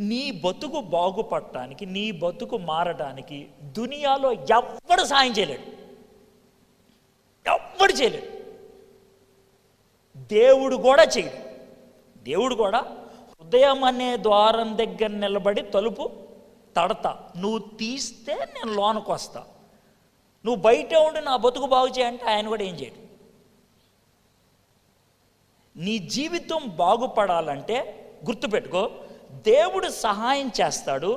నీ బతుకు బాగుపడటానికి, నీ బతుకు మారడానికి దునియాలో ఎవ్వడు సాయం చేయలేడు, ఎవ్వడు చేయలేడు. దేవుడు కూడా చేయడు. దేవుడు కూడా హృదయం అనే ద్వారం దగ్గర నిలబడి తలుపు తడతా, నువ్వు తీస్తే నేను లోనకు వస్తా, నువ్వు బయట ఉండి నా బతుకు బాగు చేయంటే ఆయన కూడా ఏం చేయడు. నీ జీవితం బాగుపడాలంటే గుర్తుపెట్టుకో, దేవుడు సహాయం చేస్తాడు,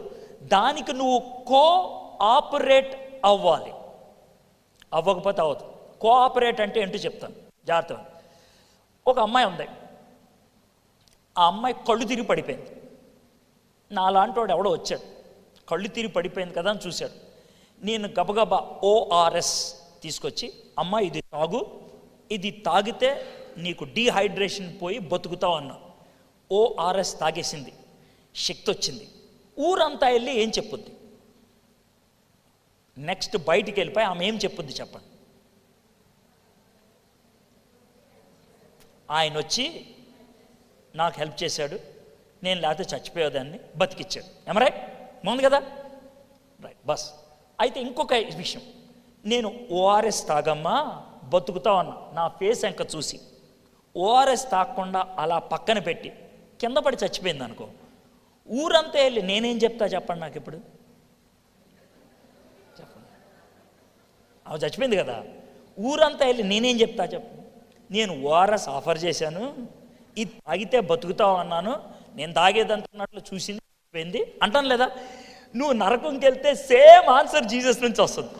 దానికి నువ్వు కోఆపరేట్ అవ్వాలి. అవ్వకపోతే అవ్వదు. కోఆపరేట్ అంటే ఏంటో చెప్తాను, జాగ్రత్త. ఒక అమ్మాయి ఉంది, ఆ అమ్మాయి కళ్ళు తిరిగి పడిపోయింది. నాలాంటి వాడు ఎవడో వచ్చాడు, కళ్ళు తిరిగి పడిపోయింది కదా అని చూశాడు. నేను గబగబా ORS తీసుకొచ్చి, అమ్మ ఇది తాగు, ఇది తాగితే నీకు డీహైడ్రేషన్ పోయి బతుకుతావు అన్నా. ORS తాగేసింది, శక్తి వచ్చింది. ఊరంతా వెళ్ళి ఏం చెప్పుద్ది? నెక్స్ట్ బయటికి వెళ్ళిపోయి ఆమె ఏం చెప్పుద్ది చెప్పండి? ఆయన వచ్చి నాకు హెల్ప్ చేశాడు, నేను లేకపోతే చచ్చిపోయేదాన్ని, బతికిచ్చాడు. రైట్? బాగుంది కదా? Right, bus. అయితే ఇంకొక విషయం, నేను ORS తాగమ్మా బతుకుతావు అన్నా. నా ఫేస్ ఎంక చూసి ORS తాగకుండా అలా పక్కన పెట్టి కింద పడి చచ్చిపోయింది అనుకో, ఊరంతా వెళ్ళి నేనేం చెప్తా చెప్పండి నాకు ఇప్పుడు? చెప్పండి. అవి చచ్చిపోయింది కదా, ఊరంతా వెళ్ళి నేనేం చెప్తా చెప్పండి? నేను ORS ఆఫర్ చేశాను, ఇది తాగితే బతుకుతావు అన్నాను, నేను తాగేదంటున్నట్లు చూసింది, చచ్చిపోయింది అంటాను లేదా? నువ్వు నరకంకి వెళ్తే సేమ్ ఆన్సర్ జీసస్ నుంచి వస్తుంది.